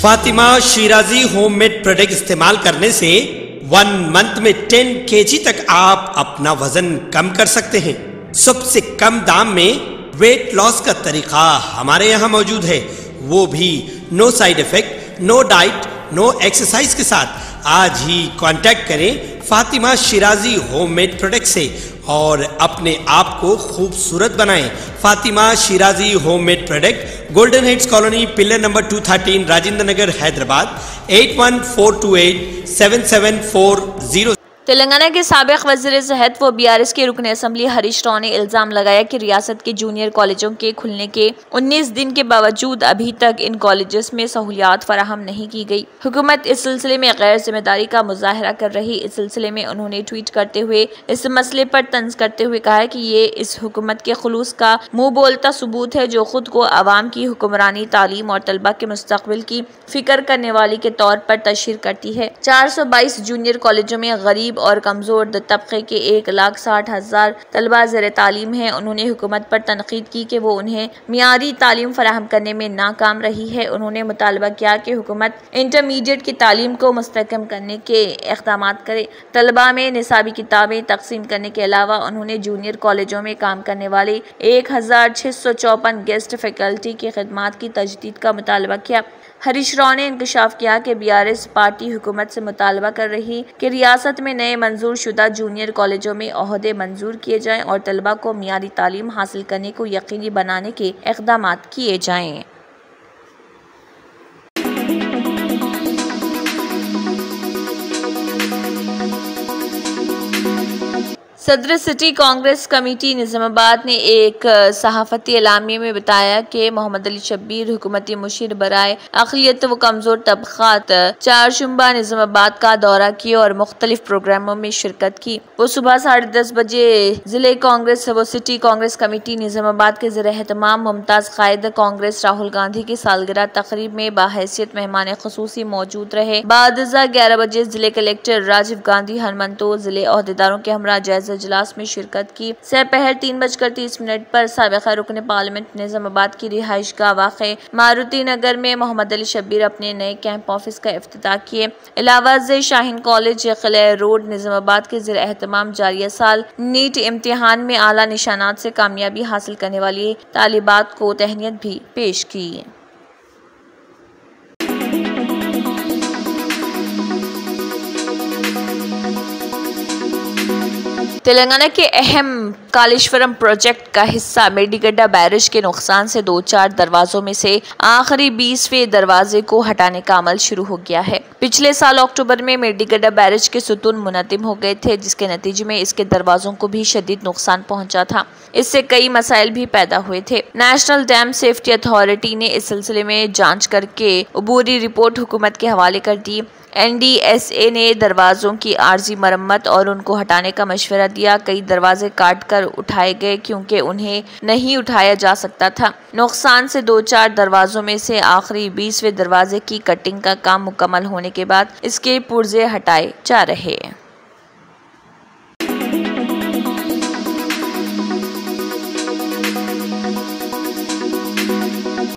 Fatima Shirazi homemade product इस्तेमाल करने से 1 मंथ में 10 kg तक आप अपना वजन कम कर सकते हैं। सबसे कम दाम में वेट लॉस का तरीका हमारे यहाँ मौजूद है, वो भी no side effect, no diet, no exercise के साथ। आज ही कांटेक्ट करें फातिमा शिराजी होममेड प्रोडक्ट से और अपने आप को खूबसूरत बनाएं। Fatima Shirazi homemade product, golden heads colony, pillar number 213, Rajendra Nagar, Hyderabad 8142877440। Telangana के साबिक वज़ीर सेहत व BRS के रुकन असम्बली हरीश राव ने इल्ज़ाम लगाया कि रियासत के जूनियर कॉलेजों के खुलने के 19 दिन के बावजूद अभी तक इन कॉलेजों में सहूलियात फराहम नहीं की गई। हुकूमत इस सिलसिले में गैर जिम्मेदारी का मुजाहरा कर रही। इस सिलसिले में उन्होंने ट्वीट करते हुए इस मसले पर तंज करते हुए कहा कि ये इस हुकूमत के खुलूस का मुँह बोलता सबूत है, जो खुद को अवाम की हुक्मरानी, तालीम और तलबा के मुस्तकबिल की फिक्र करने वाली के तौर पर तशहीर करती है। 422 जूनियर कॉलेजों में गरीब और कमजोर तबके के 1,60,000 तलबा ज़ेर तालीम हैं। उन्होंने हुकूमत पर तनकीद की कि वो उन्हें मियारी तालीम फराहम करने में नाकाम रही है। उन्होंने मुतालबा किया कि हुकूमत इंटरमीडिएट की तालीम को मुस्तहकम करने के इक़दाम करे। तलबा में निसाबी किताबें तकसीम करने के अलावा उन्होंने जूनियर कॉलेजों में काम करने वाले 1,654 गेस्ट फैकल्टी की खिदमात की तजदीद का मुतालबा किया। हरीश राव ने इंकशाफ किया कि BRS पार्टी हुकूमत से मुतालबा कर रही कि रियासत में नए मंजूर शुदा जूनियर कॉलेजों में ओहदे मंजूर किए जाएं और तलबा को मियारी तालीम हासिल करने को यकीनी बनाने के इक़दाम किए जाएं। सदर सिटी कांग्रेस कमेटी निज़ामाबाद ने एक सहाफ़ती एलामिये में बताया कि मोहम्मद अली शब्बीर हुकूमती मुशीर बराए अक़लियत व कमज़ोर तबक़ात चारशंबा निज़ामाबाद का दौरा किए और मुख्तलिफ प्रोग्रामों में शिरकत की। वो सुबह 10:30 बजे ज़िले कांग्रेस व सिटी कांग्रेस कमेटी निज़ामाबाद के ज़ेर-ए-एहतमाम मुमताज़ क़ायद कांग्रेस राहुल गांधी की सालगिरह तक़रीब में बाहैसियत मेहमान ख़ुसूसी मौजूद रहे। बाद 11 बजे ज़िले कलेक्टर राजीव गांधी हनुमंतो ज़िले ओहदेदारों के हमरा जायजा इजलास में शिरकत की। दोपहर 3:30 पर साबिक़ा रुकन पार्लियामेंट निज़ामाबाद की रिहाइश गाह वाक़े मारुति नगर में मोहम्मद अली शब्बीर अपने नए कैंप ऑफिस का इफ्तिताह किए। इलाहाबाद शाहीन कॉलेज क़िला रोड निज़ामाबाद के ज़ेर एहतमाम जारिया साल नीट इम्तिहान में आला निशानात से कामयाबी हासिल करने वाली तालिबात को तहनीत भी पेश की। तेलंगाना के अहम कालेश्वरम प्रोजेक्ट का हिस्सा मेडिगड्डा बैरेज के नुकसान से 2-4 दरवाजों में से आखिरी 20वें दरवाजे को हटाने का अमल शुरू हो गया है। पिछले साल अक्टूबर में मेडिगड्डा बैरेज के सुतून मुनतिम हो गए थे, जिसके नतीजे में इसके दरवाजों को भी शदीद नुकसान पहुंचा था। इससे कई मसाइल भी पैदा हुए थे। नेशनल डैम सेफ्टी अथॉरिटी ने इस सिलसिले में जांच करके अबूरी रिपोर्ट हुकूमत के हवाले कर दी। NDSA ने दरवाजों की आर्जी मरम्मत और उनको हटाने का मशवरा दिया। कई दरवाजे काट कर उठाए गए क्योंकि उन्हें नहीं उठाया जा सकता था। नुकसान से 2-4 दरवाजों में से आखिरी 20वें दरवाजे की कटिंग का काम मुकम्मल होने के बाद इसके पुर्जे हटाए जा रहे हैं।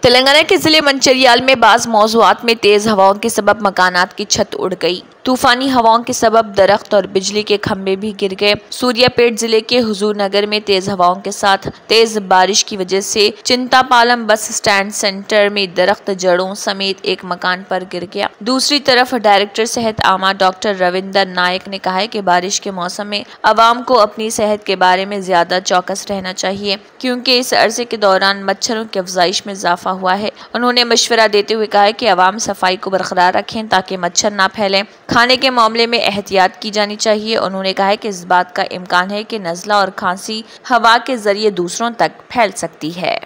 तेलंगाना के जिले मंचिर्याल में बाज़ मौज़ूआत में तेज़ हवाओं के सबब मकानात की छत उड़ गई। तूफानी हवाओं के सबब दरख्त और बिजली के खंभे भी गिर गए। सूर्यापेट जिले के हुजूर नगर में तेज हवाओं के साथ तेज बारिश की वजह से चिंतापालम बस स्टैंड सेंटर में दरख्त जड़ों समेत एक मकान पर गिर गया। दूसरी तरफ डायरेक्टर सेहत आमा डॉक्टर रविंदर नायक ने कहा है कि बारिश के मौसम में आवाम को अपनी सेहत के बारे में ज्यादा चौकस रहना चाहिए, क्योंकि इस अरसे के दौरान मच्छरों की अफजाइश में इजाफा हुआ है। उन्होंने मशवरा देते हुए कहा है कि आवाम सफाई को बरकरार रखें ताकि मच्छर ना फैलें। खाने के मामले में एहतियात की जानी चाहिए। उन्होंने कहा है कि इस बात का इम्कान है कि नज़ला और खांसी हवा के जरिए दूसरों तक फैल सकती है।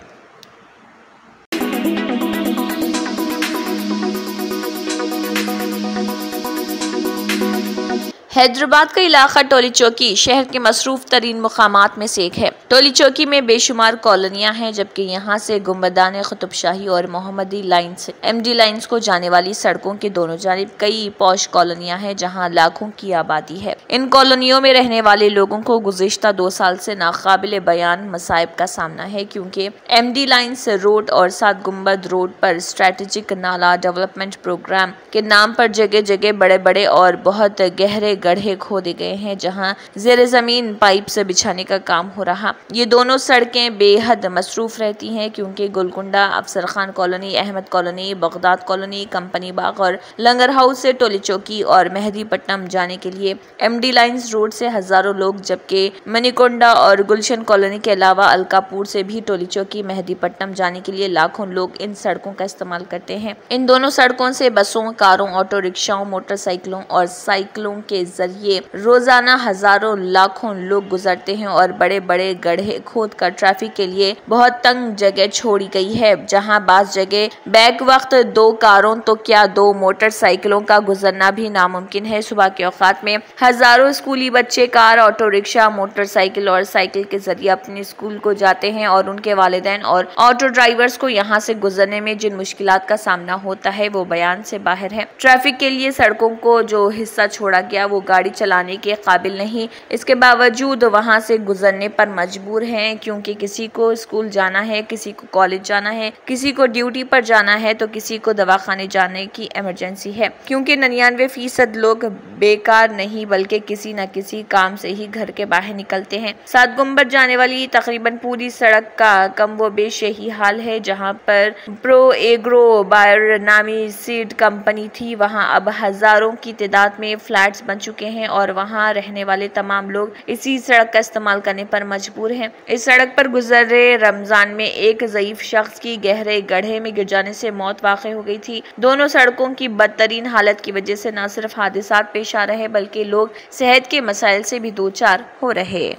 हैदराबाद का इलाका टोली चौकी शहर के मसरूफ तरीन मुकामात में से एक है। टोली चौकी में बेशुमार कॉलोनियां हैं, जबकि यहाँ से गुंबदान कुतुब शाही और मोहम्मदी लाइन्स MD लाइन्स को जाने वाली सड़कों के दोनों जानिब कई पौश कॉलोनियां हैं जहाँ लाखों की आबादी है। इन कॉलोनियों में रहने वाले लोगों को गुज़िश्ता 2 साल से नाकाबिले बयान मसाइब का सामना है, क्योंकि MD लाइन्स रोड और 7 गुंबद रोड पर स्ट्रेटेजिक नाला डेवलपमेंट प्रोग्राम के नाम पर जगह जगह बड़े बड़े और बहुत गहरे गड्ढे खोदे गए हैं, जहां ज़ेरे ज़मीन पाइप से बिछाने का काम हो रहा। ये दोनों सड़कें बेहद मसरूफ रहती हैं, क्योंकि Golconda, Afsar Khan colony, Ahmed colony, Baghdad colony, company Bagh और लंगर हाउस से टोली चौकी और मेहदीपट्टनम जाने के लिए MD लाइन्स रोड से हजारों लोग, जबकि मनीकोंडा और गुलशन कॉलोनी के अलावा अलकापुर से भी टोली चौकी मेहदीपट्टनम जाने के लिए लाखों लोग इन सड़कों का इस्तेमाल करते हैं। इन दोनों सड़कों से बसों, कारों, ऑटो रिक्शाओं, मोटरसाइकिलों और साइकिलों के जरिए रोजाना हजारों लाखों लोग गुजरते हैं और बड़े बड़े गड्ढे खोद कर ट्रैफिक के लिए बहुत तंग जगह छोड़ी गई है, जहां बाज जगह बैक वक्त 2 कारों तो क्या 2 मोटरसाइकिलों का गुजरना भी नामुमकिन है। सुबह के औकात में हजारों स्कूली बच्चे कार, ऑटो रिक्शा, मोटरसाइकिल और साइकिल के जरिए अपने स्कूल को जाते हैं और उनके वालिदैन और ऑटो ड्राइवर्स को यहाँ से गुजरने में जिन मुश्किलात का सामना होता है वो बयान से बाहर है। ट्रैफिक के लिए सड़कों को जो हिस्सा छोड़ा गया वो गाड़ी चलाने के काबिल नहीं, इसके बावजूद वहां से गुजरने पर मजबूर हैं, क्योंकि किसी को स्कूल जाना है, किसी को कॉलेज जाना है, किसी को ड्यूटी पर जाना है, तो किसी को दवाखाने जाने की इमरजेंसी है, क्योंकि 99% लोग बेकार नहीं बल्कि किसी न किसी काम से ही घर के बाहर निकलते हैं। 7 गुंबद जाने वाली तकरीबन पूरी सड़क का कम व बेश यही हाल है। जहां पर प्रो एग्रो बायर नामी सीड कंपनी थी, वहां अब हजारों की तादाद में फ्लैट्स बन चुके हैं और वहां रहने वाले तमाम लोग इसी सड़क का इस्तेमाल करने पर मजबूर हैं। इस सड़क पर गुजरे रमजान में एक ज़ईफ शख्स की गहरे गड्ढे में गिर जाने से मौत वाक़ई हो गई थी। दोनों सड़कों की बदतरीन हालत की वजह से न सिर्फ हादसात पेश आ रहे बल्कि लोग सेहत के मसाइल से भी दो चार हो रहे।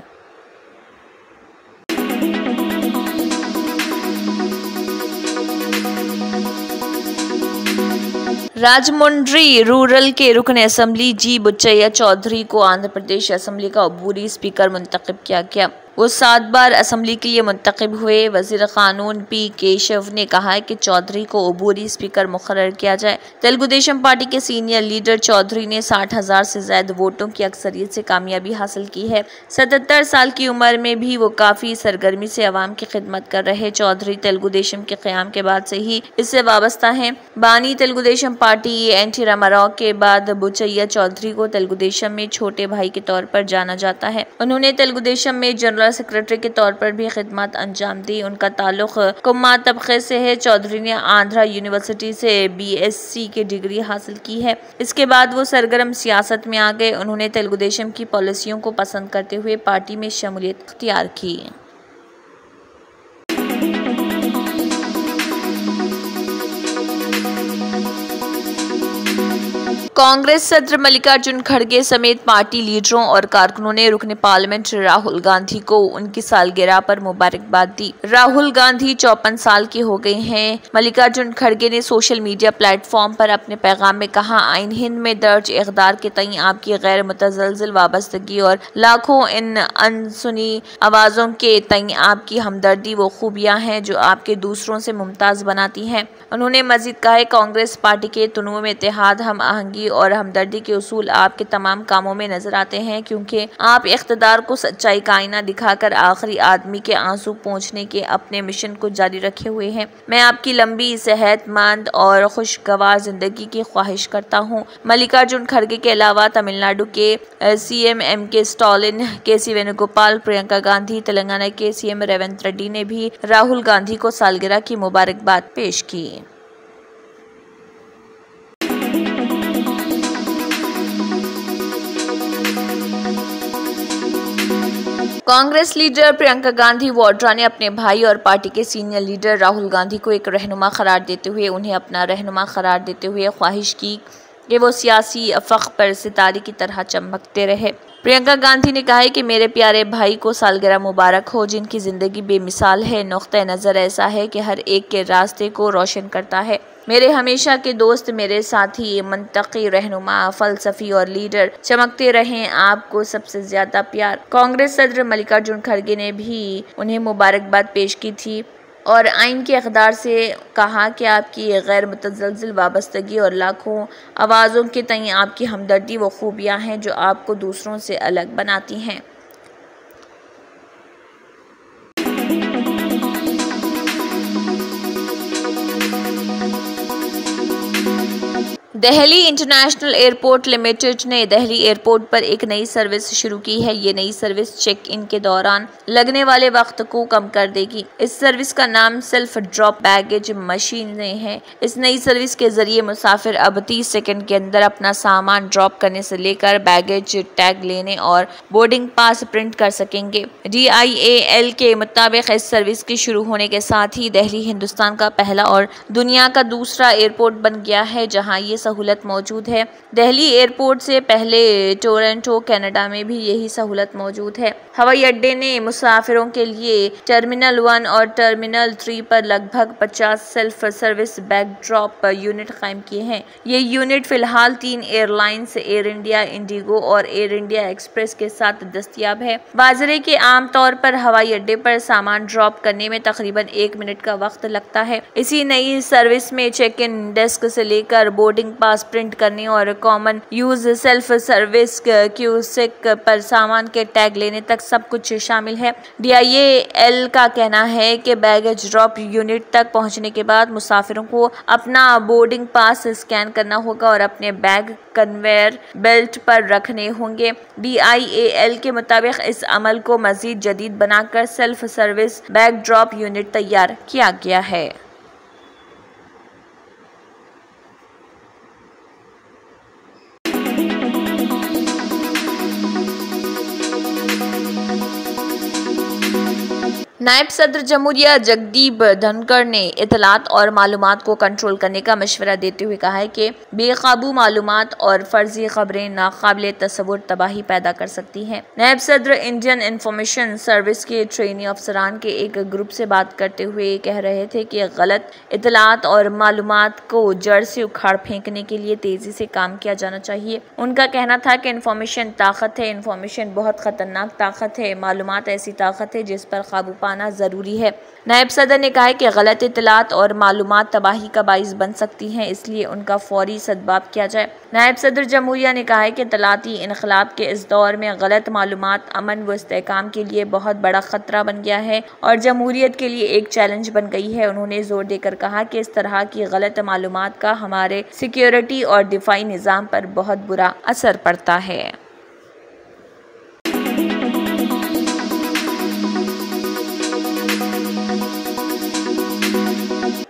राजमुंड्री रूरल के रुकन असम्बली जी बुच्चैया चौधरी को आंध्र प्रदेश असम्बली का अबूरी स्पीकर मुंतखब किया गया। वो 7 बार असम्बली के लिए मुंतखब हुए। वज़ीर क़ानून P केशव ने कहा है कि चौधरी को अबूरी स्पीकर मुकर्रर किया जाए। तेलुगु देशम पार्टी के सीनियर लीडर चौधरी ने 60,000 से ज़्यादा वोटों की अक्सरियत से कामयाबी हासिल की है। 77 साल की उम्र में भी वो काफ़ी सरगर्मी से अवाम की खिदमत कर रहे। चौधरी तेलुगु देशम के क़याम के बाद से ही इससे वाबस्ता हैं। बानी तेलुगु देशम पार्टी NT रामाराव के बाद बुच्चैया चौधरी को तेलुगु देशम में छोटे भाई के तौर पर जाना जाता है। उन्होंने तेलुगु देशम में जनरल सेक्रेटरी के तौर पर भी खिदमत अंजाम दी। उनका ताल्लुक कुम्मा तबके से है। चौधरी ने आंध्रा यूनिवर्सिटी से BSc की डिग्री हासिल की है। इसके बाद वो सरगर्म सियासत में आ गए। उन्होंने तेलुगु देशम की पॉलिसियों को पसंद करते हुए पार्टी में शमूलियत इख्तियार की। कांग्रेस सदर मल्लिकार्जुन खड़गे समेत पार्टी लीडरों और कारकुनों ने रुकने पार्लियामेंट राहुल गांधी को उनकी सालगिरह पर मुबारकबाद दी। राहुल गांधी 54 साल के हो गए हैं। मल्लिकार्जुन खड़गे ने सोशल मीडिया प्लेटफॉर्म पर अपने पैगाम में कहा, आइन हिंद में दर्ज इक़दार के तईं आपकी गैर मुतज़लज़िल वाबस्तगी और लाखों इन अनसुनी आवाज़ों के तईं आपकी हमदर्दी वो खूबियाँ हैं जो आपके दूसरों से मुमताज़ बनाती हैं। उन्होंने मज़ीद कहा, कांग्रेस पार्टी के तनुव में इत्तेहाद, हम आहंगी और हमदर्दी के उसूल आपके तमाम कामों में नजर आते हैं, क्योंकि आप इख्तिदार को सच्चाई का आईना दिखाकर आखिरी आदमी के आंसू पहुंचने के अपने मिशन को जारी रखे हुए हैं। मैं आपकी लंबी, सेहतमंद और खुशगवार जिंदगी की ख्वाहिश करता हूं। मल्लिकार्जुन खड़गे के अलावा तमिलनाडु के CM MK Stalin, KC Venugopal, Priyanka Gandhi, Telangana के CM रेवंत रेड्डी ने भी राहुल गांधी को सालगिरह की मुबारकबाद पेश की। कांग्रेस लीडर प्रियंका गांधी वाड्रा ने अपने भाई और पार्टी के सीनियर लीडर राहुल गांधी को एक रहनुमा करार देते हुए उन्हें अपना रहनुमा करार देते हुए ख्वाहिश की कि वो सियासी अफक पर सितारे की तरह चमकते रहे। प्रियंका गांधी ने कहा है कि मेरे प्यारे भाई को सालगिरह मुबारक हो, जिनकी जिंदगी बेमिसाल है। नुक्ता नज़र ऐसा है कि हर एक के रास्ते को रोशन करता है। मेरे हमेशा के दोस्त, मेरे साथी, मंतकी रहनुमा, फलसफी और लीडर चमकते रहें। आपको सबसे ज्यादा प्यार। कांग्रेस सदर मल्लिकार्जुन खड़गे ने भी उन्हें मुबारकबाद पेश की थी और आइन के इक़्तिदार से कहा कि आपकी गैर मुतज़लज़िल वाबस्तगी और लाखों आवाज़ों के तईं आपकी हमदर्दी वो खूबियाँ हैं जो आपको दूसरों से अलग बनाती हैं। दिल्ली इंटरनेशनल एयरपोर्ट लिमिटेड ने दिल्ली एयरपोर्ट पर एक नई सर्विस शुरू की है। ये नई सर्विस चेक इन के दौरान लगने वाले वक्त को कम कर देगी। इस सर्विस का नाम सेल्फ ड्रॉप बैगेज मशीन है। इस नई सर्विस के जरिए मुसाफिर अब 30 सेकंड के अंदर अपना सामान ड्रॉप करने से लेकर बैगेज टैग लेने और बोर्डिंग पास प्रिंट कर सकेंगे। DIAL के मुताबिक इस सर्विस के शुरू होने के साथ ही दिल्ली हिंदुस्तान का पहला और दुनिया का दूसरा एयरपोर्ट बन गया है जहां ये सहूलत मौजूद है। दिल्ली एयरपोर्ट से पहले टोरंटो कनाडा में भी यही सहूलत मौजूद है। हवाई अड्डे ने मुसाफिरों के लिए टर्मिनल 1 और टर्मिनल 3 पर लगभग 50 self service bag drop unit कायम किए हैं। ये यूनिट फिलहाल 3 एयरलाइंस एयर इंडिया, इंडिगो और एयर इंडिया एक्सप्रेस के साथ दस्तयाब है। बाजरे के आम तौर पर हवाई अड्डे पर सामान ड्रॉप करने में तकरीबन 1 मिनट का वक्त लगता है। इसी नई सर्विस में चेक इन डेस्क से लेकर बोर्डिंग पास प्रिंट करने और common use self service cusec पर सामान के टैग लेने तक सब कुछ शामिल है। DIAL का कहना है कि बैगेज ड्रॉप यूनिट तक पहुंचने के बाद मुसाफिरों को अपना बोर्डिंग पास स्कैन करना होगा और अपने बैग कन्वेयर बेल्ट पर रखने होंगे। DIAL के मुताबिक इस अमल को मजीद जदीद बनाकर self service bag drop unit तैयार किया गया है। नायब सदर जमहूरिया जगदीप धनखड़ ने इत्तलात और मालूमात को कंट्रोल करने का मशवरा देते हुए कहा है कि बेकाबू मालूमात और फर्जी खबरें नाकाबिले तसव्वुर तबाही पैदा कर सकती हैं। नायब सदर इंडियन इंफॉर्मेशन सर्विस के ट्रेनी अफसरान के एक ग्रुप से बात करते हुए कह रहे थे कि गलत इत्तलात और मालूमात को जड़ से उखाड़ फेंकने के लिए तेजी से काम किया जाना चाहिए। उनका कहना था कि इंफॉर्मेशन ताकत है, इंफॉर्मेशन बहुत खतरनाक ताकत है, मालूमात ऐसी ताकत है जिस पर काबू पाना जरूरी है। नायब सदर ने कहा है कि गलत इत्तलात और मालूमात तबाही का बाइस बन सकती हैं, इसलिए उनका फौरी सद्बाब किया जाए। नायब सदर जमहूरिया ने कहा है कि इत्तलाती इनकलाब के इस दौर में गलत मालूमात अमन व इस्तेहकाम के लिए बहुत बड़ा खतरा बन गया है और जमहूरियत के लिए एक चैलेंज बन गई है। उन्होंने जोर देकर कहा कि इस तरह की गलत मालूमात का हमारे सिक्योरिटी और दिफाई निज़ाम पर बहुत बुरा असर पड़ता है।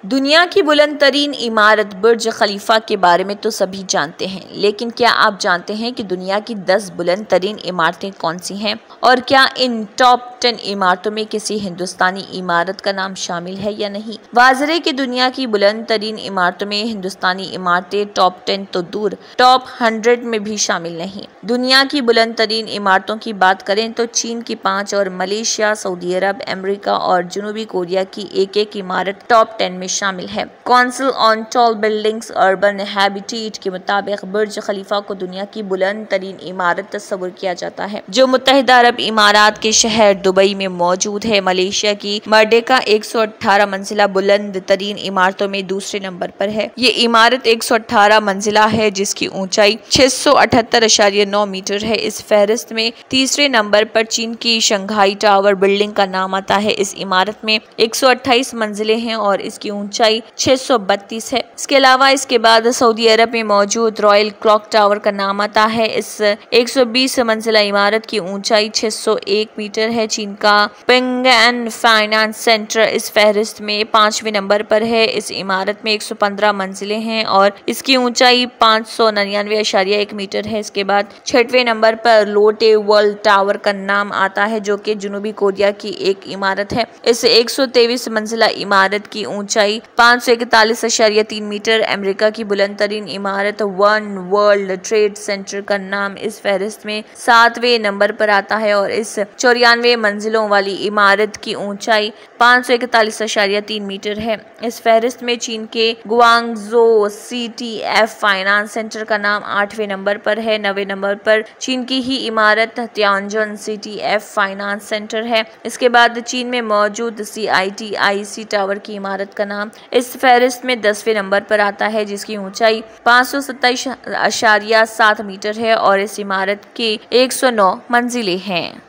दुनिया की बुलंद तरीन इमारत बुर्ज खलीफा के बारे में तो सभी जानते हैं, लेकिन क्या आप जानते हैं कि दुनिया की 10 बुलंद तरीन इमारतें कौन सी हैं और क्या इन टॉप 10 इमारतों में किसी हिंदुस्तानी इमारत का नाम शामिल है या नहीं। वाज़ेह कि दुनिया की बुलंद तरीन इमारतों में हिंदुस्तानी इमारतें टॉप 10 तो दूर टॉप 100 में भी शामिल नहीं। दुनिया की बुलंद तरीन इमारतों की बात करें तो चीन की 5 और मलेशिया, सऊदी अरब, अमेरिका और जनूबी कोरिया की एक इमारत टॉप 10 में शामिल है। Council on tall buildings urban habitat के मुताबिक बुर्ज खलीफा को दुनिया की बुलंद तरीन इमारत तस्वुर किया जाता है, जो मुत्तहिदा अरब इमारात के शहर दुबई में मौजूद है। मलेशिया की मर्डेका 118 मंजिला बुलंद तरीन इमारतों में दूसरे नंबर पर है। ये इमारत 118 मंजिला है जिसकी ऊंचाई 678.9 मीटर है। इस फहरिस्त में तीसरे नंबर पर चीन की शंघाई टावर बिल्डिंग का नाम आता है। इस इमारत में 128 मंजिलें हैं और इसकी ऊंचाई 632 है। इसके अलावा इसके बाद सऊदी अरब में मौजूद रॉयल क्लॉक टावर का नाम आता है। इस 120 मंजिला इमारत की ऊंचाई 601 मीटर है। चीन का पिंगएन फाइनेंस सेंटर इस फहरिस्त में 5वें नंबर पर है। इस इमारत में 115 मंजिलें हैं और इसकी ऊंचाई 599.1 मीटर है। इसके बाद 6वें नंबर पर लोटे वर्ल्ड टावर का नाम आता है, जो कि जनूबी कोरिया की एक इमारत है। इस 123 मंजिला इमारत की ऊंचाई ऊंचाई 541.3 मीटर। अमेरिका की बुलंद तरीन इमारत वन वर्ल्ड ट्रेड सेंटर का नाम इस फहरिस्त में 7वें नंबर पर आता है और इस 94 मंजिलों वाली इमारत की ऊंचाई 541.3 मीटर है। इस फहरिस्त में चीन के गुआंगझो CTF फाइनेंस सेंटर का नाम 8वें नंबर पर है। 9वें नंबर पर चीन की ही इमारत तियानजन CTF फाइनेंस सेंटर है। इसके बाद चीन में मौजूद CITIC टावर की इमारत का नाम इस फहरिस्त में 10वें नंबर पर आता है, जिसकी ऊंचाई 527.7 मीटर है और इस इमारत के 109 मंजिलें हैं।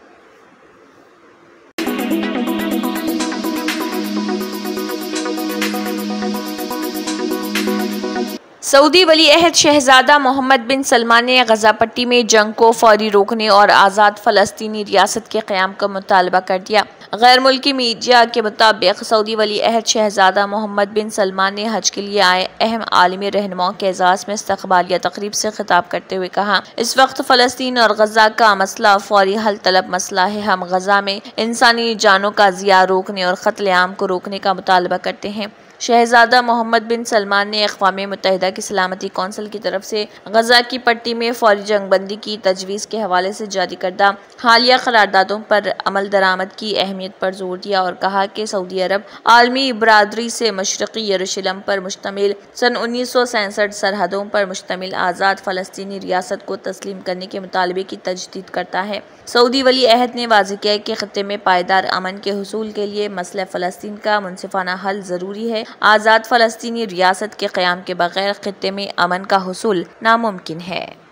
सऊदी वली अहद शहजादा मोहम्मद बिन सलमान ने गजा पट्टी में जंग को फौरी रोकने और आज़ाद फ़लस्तीनी रियासत के क़याम का मुतालबा कर दिया। गैर मुल्की मीडिया के मुताबिक सऊदी वली अहद शहजादा मोहम्मद बिन सलमान ने हज के लिए आए अहम आलमी रहनुमाओं के एजाज़ में इस्तक़बालिया तकरीब से खिताब करते हुए कहा, इस वक्त फ़लस्तीन और गजा का मसला फौरी हल तलब मसला है। हम गजा में इंसानी जानों का ज़िया रोकने और क़त्ल-ए-आम को रोकने का मुतालबा करते हैं। शहजादा मोहम्मद बिन सलमान ने अक़वाम मुत्तहिदा की सलामती कौंसिल की तरफ से गजा की पट्टी में फौरी जंगबंदी की तजवीज़ के हवाले से जारी करदा हालिया करारदादों पर अमल दरामद की अहमियत पर जोर दिया और कहा कि सऊदी अरब आलमी बरादरी से मशरक़ी यरूशलेम पर मुश्तमिल सन 1967 सरहदों पर मुश्तमिल आज़ाद फ़लस्तीनी रियासत को तस्लीम करने के मुतालबे की तजदीद करता है। सऊदी वली अहद ने वाज़ेह किया कि ख़ित्ते में पायदार अमन के हुसूल के लिए मसला फ़लस्तीन का मुनसिफ़ाना हल ज़रूरी है। आज़ाद फ़लस्तीनी रियासत के क़याम के बगैर ख़ित्ते में अमन का हुसूल नामुमकिन है।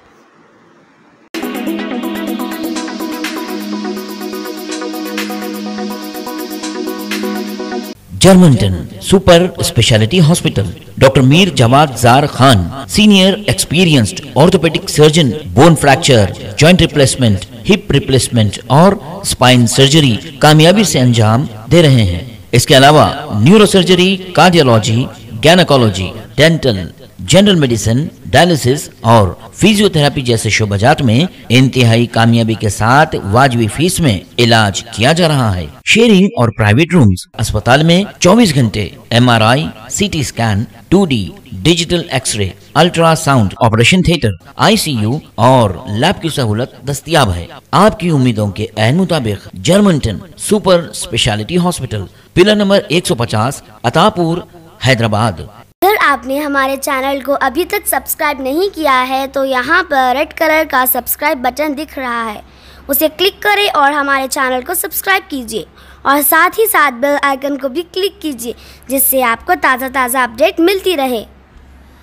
Germanten super speciality hospital, doctor Mir Jawad Zar Khan, senior experienced orthopaedic surgeon, bone fracture, joint replacement, hip replacement और स्पाइन सर्जरी कामयाबी से अंजाम दे रहे हैं। इसके अलावा neuro surgery, cardiology, gynaecology, dental, general medicine, dialysis और फिजियोथेरेपी जैसे शोबाजात में इंतहाई कामयाबी के साथ वाजिबी फीस में इलाज किया जा रहा है। शेयरिंग और प्राइवेट रूम्स, अस्पताल में 24 घंटे MRI, CT scan, 2D digital x-ray, ultrasound, operation theatre, ICU और लैब की सहूलत दस्तयाब है। आपकी उम्मीदों के ऐन मुताबिक Germanten super speciality hospital, pillar number 150, Attapur, Hyderabad. अगर आपने हमारे चैनल को अभी तक सब्सक्राइब नहीं किया है तो यहाँ पर रेड कलर का सब्सक्राइब बटन दिख रहा है, उसे क्लिक करें और हमारे चैनल को सब्सक्राइब कीजिए और साथ ही साथ बेल आइकन को भी क्लिक कीजिए, जिससे आपको ताज़ा अपडेट मिलती रहे।